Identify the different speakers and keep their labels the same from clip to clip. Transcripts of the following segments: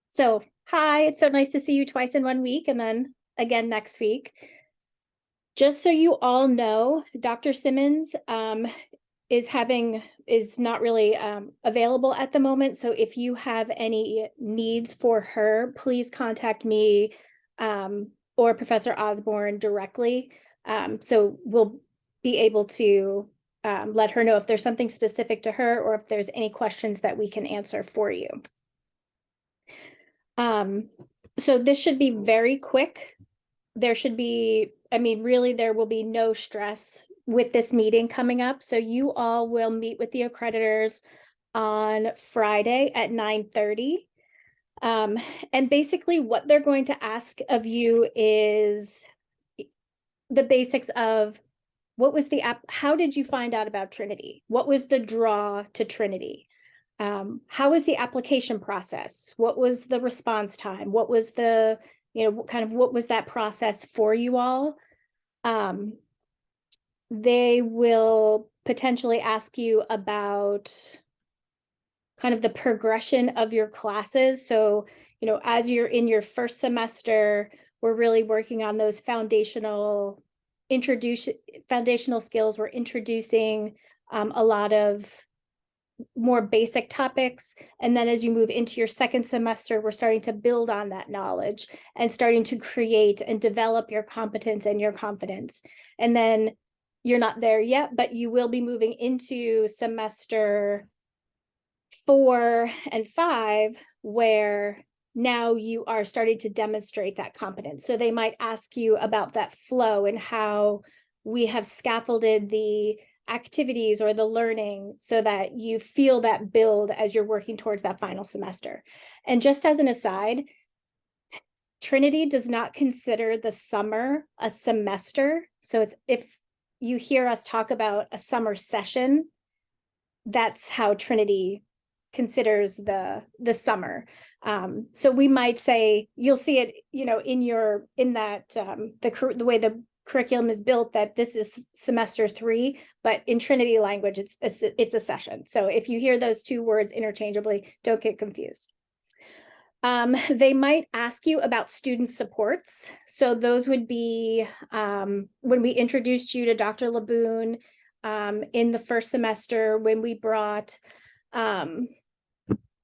Speaker 1: So hi, it's so nice to see you twice in 1 week and then again next week. Just so you all know, Dr. Simmons is not really available at the moment. So if you have any needs for her, please contact me or Professor Osborne directly. So we'll be able to let her know if there's something specific to her or if there's any questions that we can answer for you. So this should be very quick. There should be, I mean, really, there will be no stress with this meeting coming up. So you all will meet with the accreditors on Friday at 9:30. And basically what they're going to ask of you is the basics of what was the app, how did you find out about Trinity? What was the draw to Trinity? How was the application process? What was the response time? What was the, what was that process for you all? They will potentially ask you about kind of the progression of your classes. So, as you're in your first semester, we're really working on those foundational skills. We're introducing a lot of more basic topics. And then as you move into your second semester, we're starting to build on that knowledge and starting to create and develop your competence and your confidence. And then you're not there yet, but you will be moving into semester 4 and 5, where now you are starting to demonstrate that competence. So they might ask you about that flow and how we have scaffolded the activities or the learning so that you feel that build as you're working towards that final semester. And just as an aside, Trinity does not consider the summer a semester. So it's, if you hear us talk about a summer session, that's how Trinity considers the summer. So we might say, you'll see it, the way the curriculum is built, that this is semester 3, but in Trinity language, it's a session. So if you hear those two words interchangeably, don't get confused. They might ask you about student supports. So those would be when we introduced you to Dr. Laboon in the first semester, when we brought,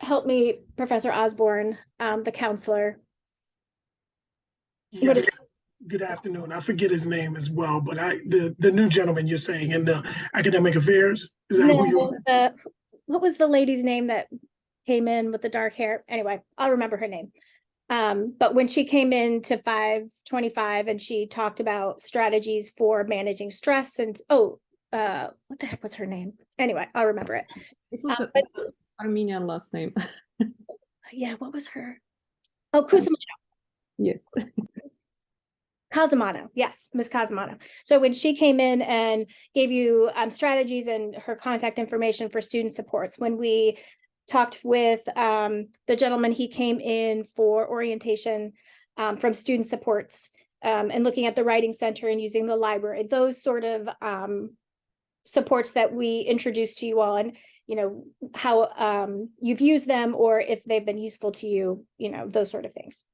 Speaker 1: help me, Professor Osborne, the counselor.
Speaker 2: Yeah. Good afternoon. I forget his name as well, but the new gentleman you're saying in the academic affairs, is that who you are?
Speaker 1: What was the lady's name that came in with the dark hair? Anyway, I'll remember her name. But when she came in to 525 and she talked about strategies for managing stress and what the heck was her name? Anyway, I'll remember it.
Speaker 3: It was an Armenian last name.
Speaker 1: Yeah, what was her? Oh, Cusimano.
Speaker 3: Yes.
Speaker 1: Casamano, yes, Ms. Casamano. So when she came in and gave you strategies and her contact information for student supports, when we talked with the gentleman, he came in for orientation from student supports and looking at the writing center and using the library, those sort of supports that we introduced to you all, and how you've used them or if they've been useful to you, those sort of things.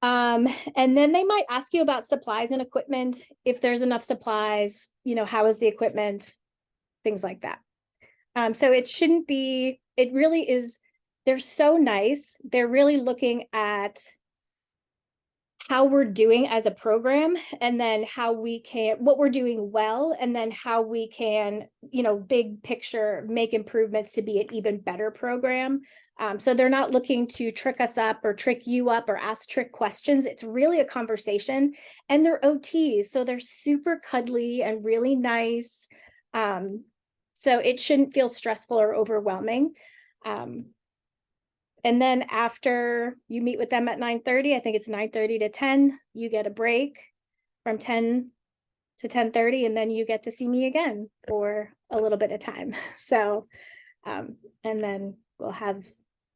Speaker 1: And then they might ask you about supplies and equipment. If there's enough supplies, how is the equipment, things like that. So it shouldn't be, it really is, they're so nice. They're really looking at how we're doing as a program, and then how we can, what we're doing well, and then how we can, big picture, make improvements to be an even better program. So they're not looking to trick us up or trick you up or ask trick questions. It's really a conversation, and they're OTs. So they're super cuddly and really nice. So it shouldn't feel stressful or overwhelming. And then after you meet with them at 9:30, I think it's 9:30 to 10, you get a break from 10 to 10:30, and then you get to see me again for a little bit of time. So, and then we'll have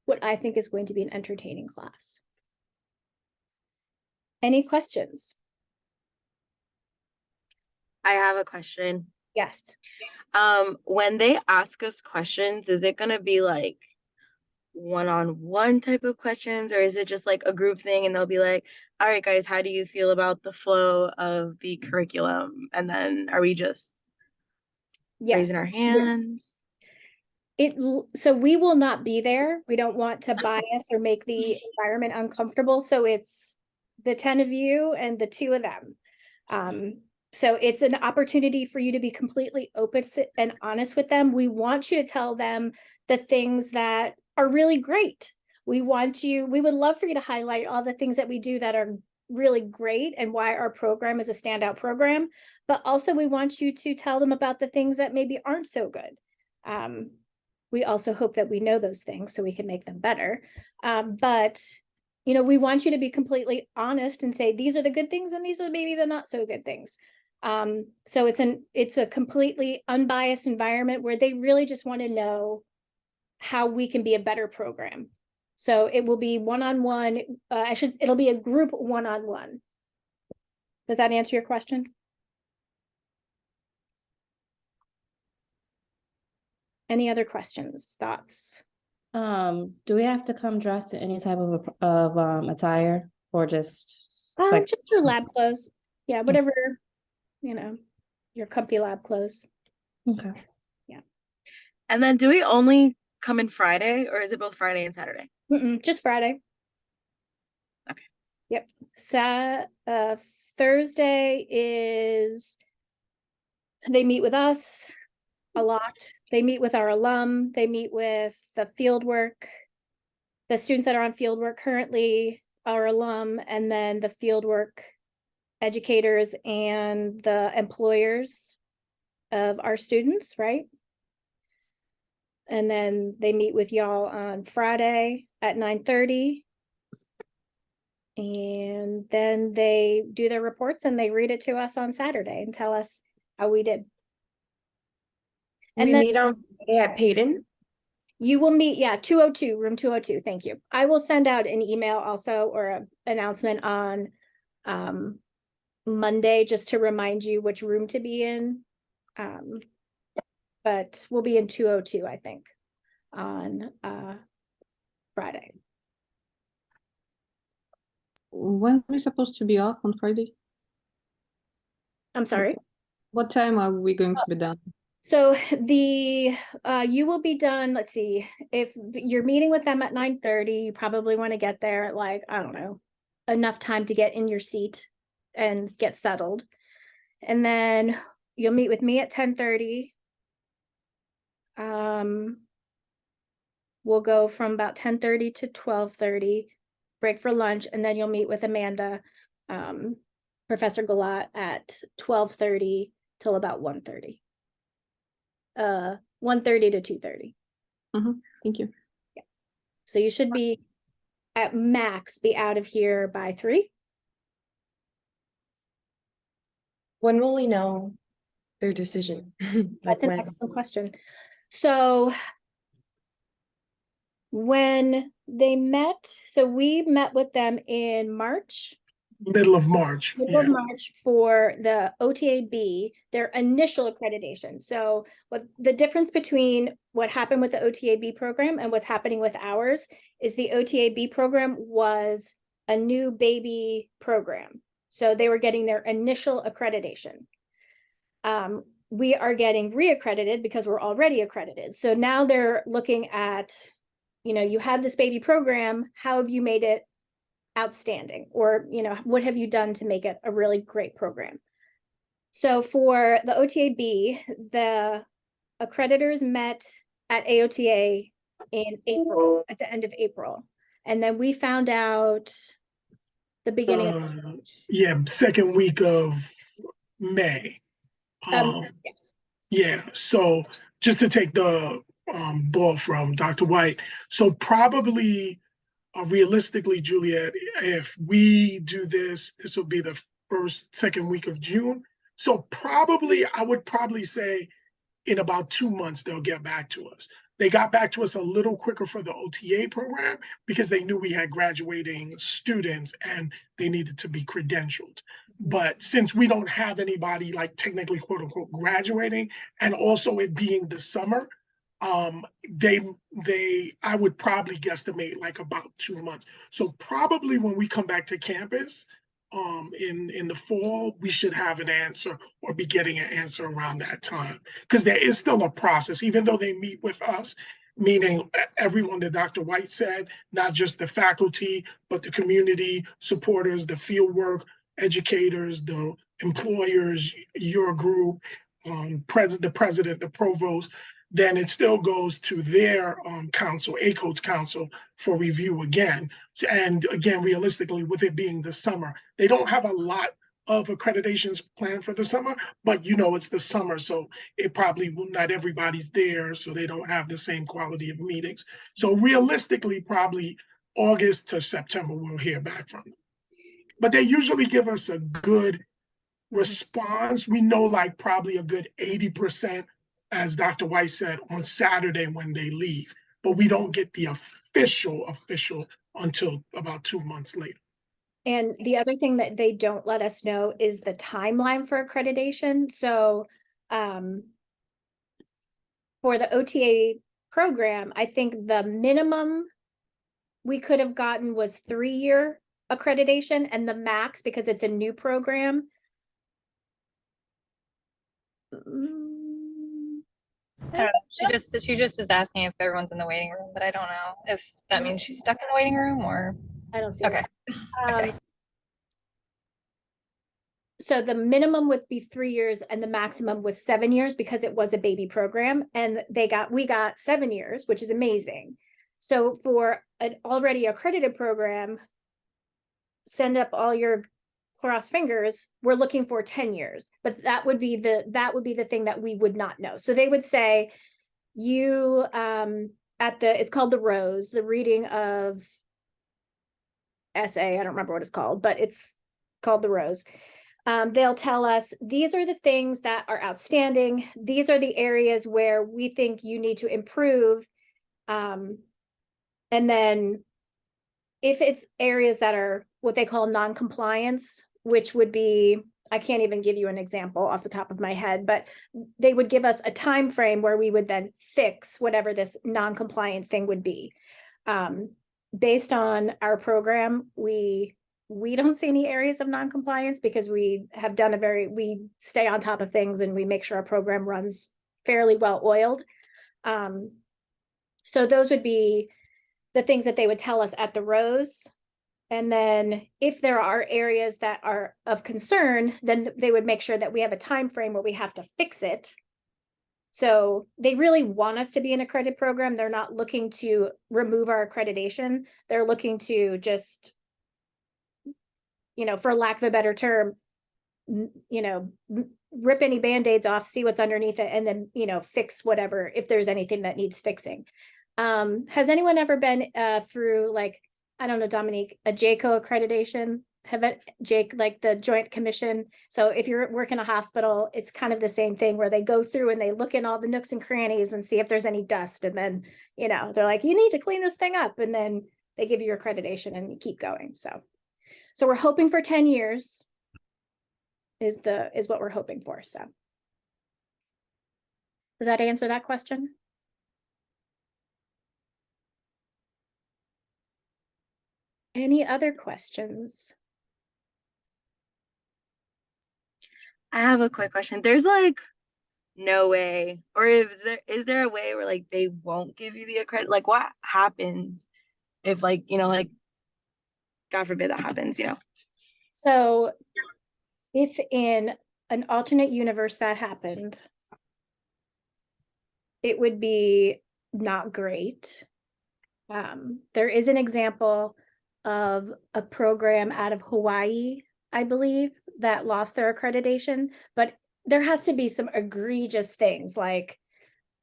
Speaker 1: what I think is going to be an entertaining class. Any questions?
Speaker 4: I have a question.
Speaker 1: Yes.
Speaker 4: When they ask us questions, is it going to be like one-on-one type of questions, or is it just like a group thing and they'll be like, all right, guys, how do you feel about the flow of the curriculum? And then are we just
Speaker 1: Yes.
Speaker 4: raising our hands?
Speaker 1: So we will not be there. We don't want to bias or make the environment uncomfortable. So it's the 10 of you and the 2 of them. So it's an opportunity for you to be completely open and honest with them. We want you to tell them the things that are really great. We would love for you to highlight all the things that we do that are really great and why our program is a standout program. But also we want you to tell them about the things that maybe aren't so good. We also hope that we know those things so we can make them better. But, we want you to be completely honest and say, these are the good things and these are maybe the not so good things. So it's a completely unbiased environment where they really just want to know how we can be a better program. So it will be one-on-one. It'll be a group one-on-one. Does that answer your question? Any other questions, thoughts?
Speaker 5: Do we have to come dressed in any type of attire or just
Speaker 1: Just your lab clothes. Yeah, whatever, your comfy lab clothes.
Speaker 5: Okay.
Speaker 1: Yeah.
Speaker 4: And then do we only come in Friday, or is it both Friday and Saturday?
Speaker 1: Just Friday.
Speaker 4: Okay.
Speaker 1: Yep. Thursday is, they meet with us a lot. They meet with our alum. They meet with the field work, the students that are on field work currently, our alum, and then the field work educators and the employers of our students, right? And then they meet with y'all on Friday at 9:30. And then they do their reports and they read it to us on Saturday and tell us how we did. And
Speaker 6: we
Speaker 1: then
Speaker 6: meet on Friday at Peyton.
Speaker 1: you will meet, 202, room 202. Thank you. I will send out an email also or an announcement on Monday just to remind you which room to be in. But we'll be in 202, I think, on Friday.
Speaker 3: When are we supposed to be off on Friday?
Speaker 1: I'm sorry.
Speaker 3: What time are we going to be done?
Speaker 1: So you will be done, let's see, if you're meeting with them at 9:30, you probably want to get there at like, I don't know, enough time to get in your seat and get settled. And then you'll meet with me at 10:30. We'll go from about 10:30 to 12:30, break for lunch, and then you'll meet with Amanda, Professor Galat at 12:30 till about 1:30. 1:30 to 2:30.
Speaker 3: Thank you.
Speaker 1: Yeah. So you should be at max be out of here by 3.
Speaker 6: When will we know their decision?
Speaker 1: That's an excellent question. So when they met, so we met with them in March.
Speaker 2: Middle of March.
Speaker 1: Middle of March for the OTAB, their initial accreditation. So what the difference between what happened with the OTAB program and what's happening with ours is the OTAB program was a new baby program. So they were getting their initial accreditation. We are getting reaccredited because we're already accredited. So now they're looking at, you had this baby program, how have you made it outstanding? Or, what have you done to make it a really great program? So for the OTAB, the accreditors met at AOTA in April, at the end of April. And then we found out the beginning of
Speaker 2: second week of May.
Speaker 1: yes.
Speaker 2: Yeah, so just to take the ball from Dr. White, so probably realistically, Juliet, if we do this, this will be the second week of June. So I would probably say in about 2 months, they'll get back to us. They got back to us a little quicker for the OTA program because they knew we had graduating students and they needed to be credentialed. But since we don't have anybody like technically quote unquote graduating and also it being the summer, I would probably guesstimate like about 2 months. So probably when we come back to campus, in the fall, we should have an answer or be getting an answer around that time. Because there is still a process, even though they meet with us, meaning everyone that Dr. White said, not just the faculty, but the community supporters, the fieldwork educators, the employers, your group, the president, the provost, then it still goes to their council, ACOTE's council, for review again. And again, realistically, with it being the summer, they don't have a lot of accreditations planned for the summer, but it's the summer, so it probably not everybody's there, so they don't have the same quality of meetings. So realistically, probably August to September, we'll hear back from them. But they usually give us a good response. We know like probably a good 80%, as Dr. White said, on Saturday when they leave, but we don't get the official until about 2 months later.
Speaker 1: And the other thing that they don't let us know is the timeline for accreditation. So for the OTA program, I think the minimum we could have gotten was 3-year accreditation, and the max, because it's a new program.
Speaker 7: I don't know. She just is asking if everyone's in the waiting room, but I don't know if that means she's stuck in the waiting room or.
Speaker 1: I don't see
Speaker 7: Okay.
Speaker 1: that.
Speaker 7: Okay.
Speaker 1: So the minimum would be 3 years and the maximum was 7 years because it was a baby program, and we got 7 years, which is amazing. So for an already accredited program, send up all your cross fingers, we're looking for 10 years, but that would be the thing that we would not know. So they would say you it's called the Rose, the reading of essay, I don't remember what it's called, but it's called the Rose. They'll tell us these are the things that are outstanding, these are the areas where we think you need to improve, and then if it's areas that are what they call non-compliance, which would be, I can't even give you an example off the top of my head, but they would give us a time frame where we would then fix whatever this non-compliant thing would be. Based on our program, we don't see any areas of non-compliance because we have done we stay on top of things and we make sure our program runs fairly well oiled. So those would be the things that they would tell us at the Rose. And then if there are areas that are of concern, then they would make sure that we have a time frame where we have to fix it. So they really want us to be an accredited program. They're not looking to remove our accreditation. They're looking to just, for lack of a better term, rip any Band-Aids off, see what's underneath it, and then, fix whatever, if there's anything that needs fixing. Has anyone ever been through, like, I don't know, Dominique, a JACO accreditation? Jake, like the Joint Commission. So if you're working a hospital, it's kind of the same thing where they go through and they look in all the nooks and crannies and see if there's any dust. And then, they're like, you need to clean this thing up. And then they give you your accreditation and you keep going. So we're hoping for 10 years is what we're hoping for. So does that answer that question? Any other questions?
Speaker 4: I have a quick question. There's like no way, or is there a way where like they won't give you the accredit? Like what happens if like, God forbid that happens,
Speaker 1: So if in an alternate universe that happened, it would be not great. There is an example of a program out of Hawaii, I believe, that lost their accreditation, but there has to be some egregious things like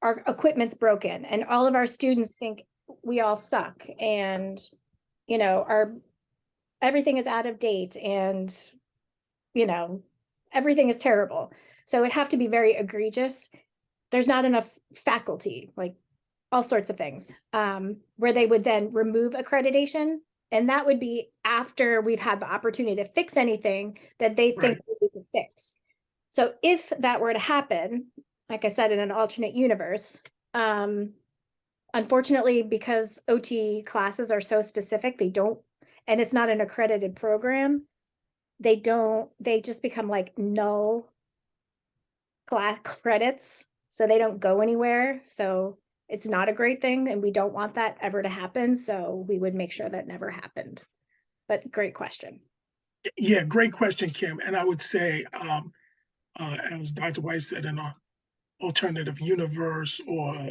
Speaker 1: our equipment's broken and all of our students think we all suck and, everything is out of date and, everything is terrible. So it'd have to be very egregious. There's not enough faculty, like all sorts of things, where they would then remove accreditation. And that would be after we've had the opportunity to fix anything that they think we need to fix. So if that were to happen, like I said, in an alternate universe, Unfortunately, because OT classes are so specific, they don't, and it's not an accredited program, they just become like null class credits, so they don't go anywhere. So it's not a great thing, and we don't want that ever to happen. So we would make sure that never happened. But great question.
Speaker 2: Yeah, great question, Kim. And I would say, as Dr. White said, in our alternative universe, or,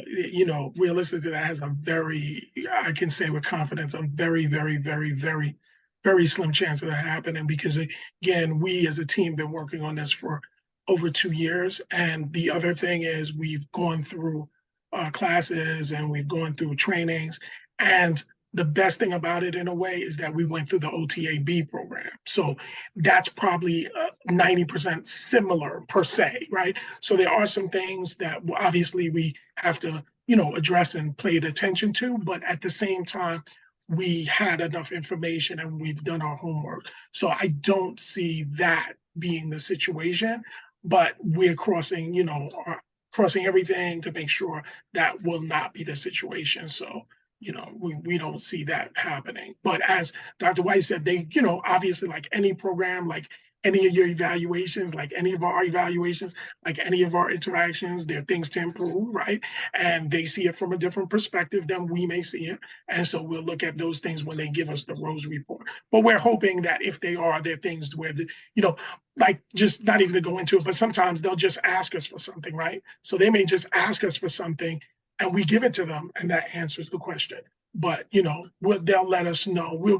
Speaker 2: realistically, that has a very, I can say with confidence, a very, very, very, very, very slim chance of that happening, because again, we as a team been working on this for over 2 years. And the other thing is we've gone through classes and we've gone through trainings. And the best thing about it in a way is that we went through the OTAB program. So that's probably 90% similar per se, right? So there are some things that obviously we have to, address and pay attention to, but at the same time, we had enough information and we've done our homework. So I don't see that being the situation, but we're crossing everything to make sure that will not be the situation. So, we don't see that happening. But as Dr. White said, they, obviously, like any program, like any of your evaluations, like any of our evaluations, like any of our interactions, there are things to improve, right? And they see it from a different perspective than we may see it. And so we'll look at those things when they give us the Rose report. But we're hoping that if they are, there are things where, like, just not even to go into it, but sometimes they'll just ask us for something, right? So they may just ask us for something and we give it to them and that answers the question. But, they'll let us know. We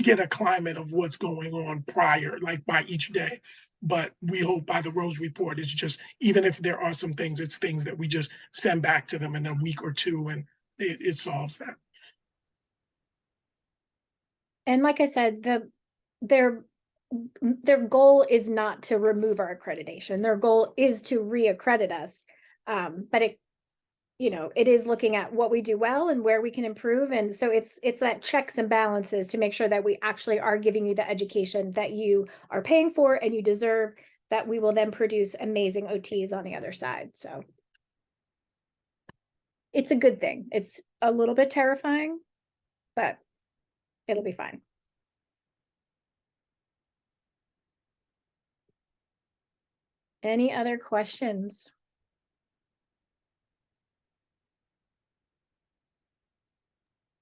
Speaker 2: get a climate of what's going on prior, like by each day. But we hope by the Rose report, it's just, even if there are some things, it's things that we just send back to them in a week or two, and it solves that.
Speaker 1: And like I said, their goal is not to remove our accreditation. Their goal is to reaccredit us. But it is looking at what we do well and where we can improve. And so it's that checks and balances to make sure that we actually are giving you the education that you are paying for and you deserve, that we will then produce amazing OTs on the other side. So it's a good thing. It's a little bit terrifying, but it'll be fine. Any other questions?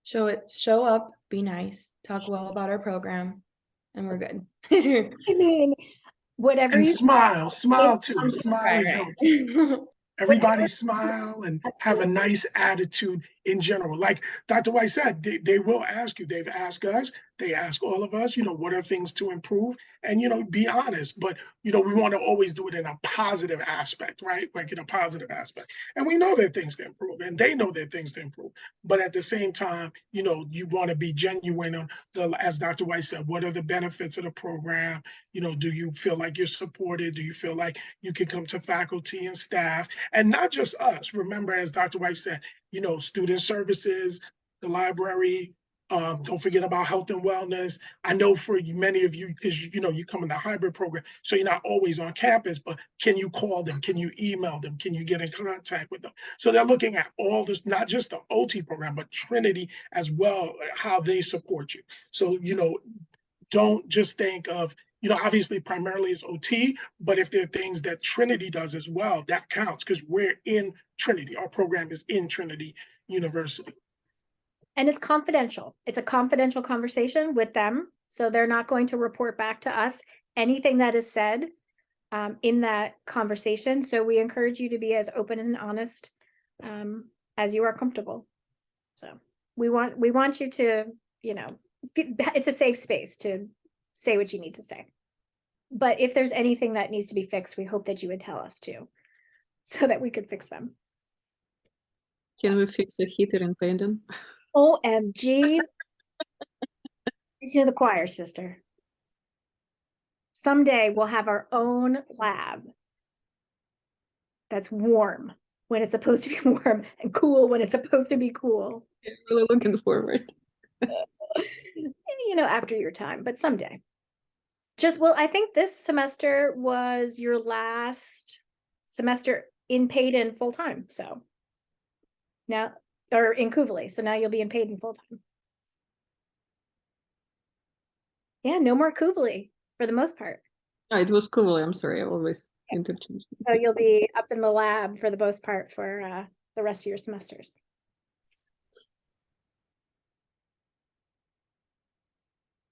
Speaker 6: Show up, be nice, talk well about our program, and we're good.
Speaker 1: I mean, whatever
Speaker 2: And
Speaker 1: you
Speaker 2: smile too. Smiling helps.
Speaker 6: Right.
Speaker 2: Everybody smile and have a nice attitude in general. Like Dr. White said, they will ask you. They've asked us. They ask all of us, what are things to improve? And, be honest. But, we want to always do it in a positive aspect, right? Like in a positive aspect. And we know there are things to improve, and they know there are things to improve. But at the same time, you want to be genuine on as Dr. White said, what are the benefits of the program? Do you feel like you're supported? Do you feel like you can come to faculty and staff? And not just us. Remember, as Dr. White said, student services, the library, don't forget about health and wellness. I know for many of you, because you come in the hybrid program, so you're not always on campus, but can you call them? Can you email them? Can you get in contact with them? So they're looking at all this, not just the OT program, but Trinity as well, how they support you. So, don't just think of, obviously primarily it's OT, but if there are things that Trinity does as well, that counts, because we're in Trinity. Our program is in Trinity University.
Speaker 1: And it's confidential. It's a confidential conversation with them. So they're not going to report back to us anything that is said in that conversation. So we encourage you to be as open and honest as you are comfortable. So we want you to, it's a safe space to say what you need to say. But if there's anything that needs to be fixed, we hope that you would tell us too, so that we could fix them.
Speaker 3: Can we fix the heater in Pendon?
Speaker 1: OMG. To the choir, sister. Someday we'll have our own lab that's warm when it's supposed to be warm and cool when it's supposed to be cool.
Speaker 3: Yeah, really looking forward.
Speaker 1: After your time, but someday. I think this semester was your last semester in paid and full time. So now, or in Kuvali, so now you'll be in Paden full-time. Yeah, no more Kuvali for the most part.
Speaker 3: Oh, it was cool. I'm sorry. I always interchange.
Speaker 1: So you'll be up in the lab for the most part for the rest of your semesters.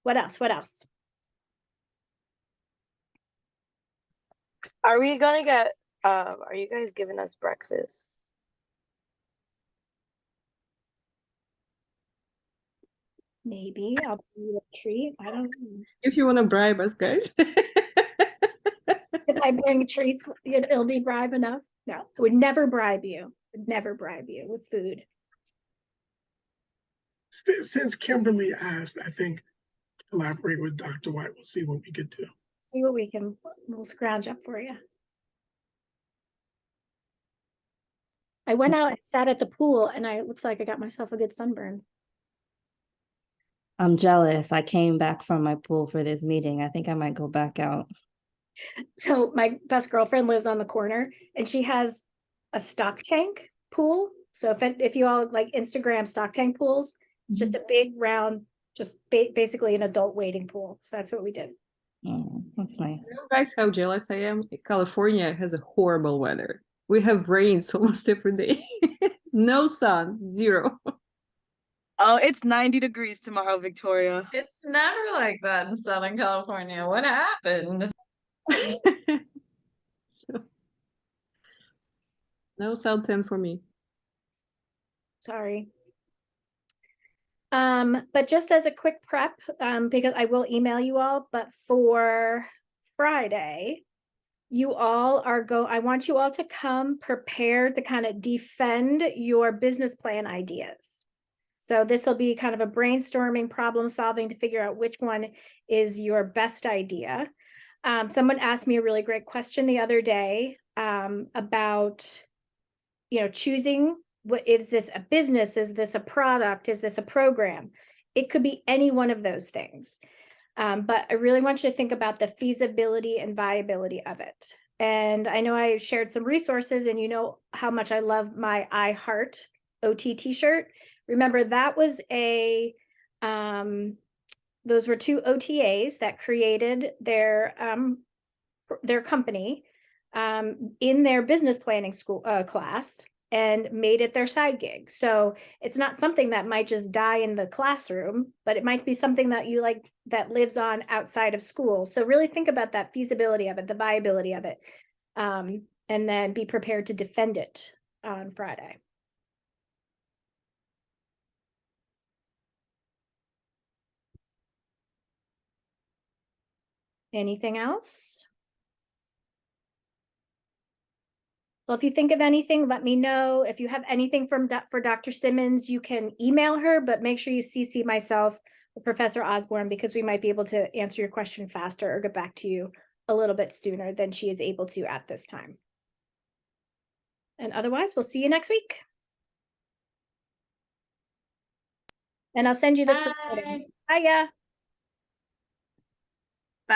Speaker 1: What else? What else?
Speaker 6: Are we gonna get, are you guys giving us breakfast?
Speaker 1: Maybe I'll give you a treat. I don't know.
Speaker 3: If you want to bribe us, guys.
Speaker 1: If I bring treats, it'll be bribe enough. No, I would never bribe you. Would never bribe you with food.
Speaker 2: Since Kimberly asked, I think collaborate with Dr. White. We'll see what we could do.
Speaker 1: See what we'll scrounge up for you. I went out and sat at the pool and it looks like I got myself a good sunburn.
Speaker 5: I'm jealous. I came back from my pool for this meeting. I think I might go back out.
Speaker 1: So my best girlfriend lives on the corner and she has a stock tank pool. So if you all like Instagram stock tank pools, it's just a big round, just basically an adult wading pool. So that's what we did.
Speaker 5: Oh, that's nice.
Speaker 3: You know, guys, how jealous I am? California has a horrible weather. We have rains almost every day. No sun, zero.
Speaker 4: Oh, it's 90 degrees tomorrow, Victoria.
Speaker 8: It's never like that in Southern California. What happened?
Speaker 3: So, no South 10 for me.
Speaker 1: Sorry. But just as a quick prep, because I will email you all, but for Friday, you all I want you all to come prepared to kind of defend your business plan ideas. So this will be kind of a brainstorming, problem solving to figure out which one is your best idea. Someone asked me a really great question the other day about, choosing, what is this a business? Is this a product? Is this a program? It could be any one of those things. But I really want you to think about the feasibility and viability of it. And I know I shared some resources and you know how much I love my I Heart OT t-shirt. Remember that was those were two OTAs that created their company in their business planning school class and made it their side gig. So it's not something that might just die in the classroom, but it might be something that you like that lives on outside of school. So really think about that feasibility of it, the viability of it, and then be prepared to defend it on Friday. Anything else? Well, if you think of anything, let me know. If you have anything for Dr. Simmons, you can email her, but make sure you CC myself or Professor Osborne because we might be able to answer your question faster or get back to you a little bit sooner than she is able to at this time. And otherwise, we'll see you next week. And I'll send you this recording. Hiya.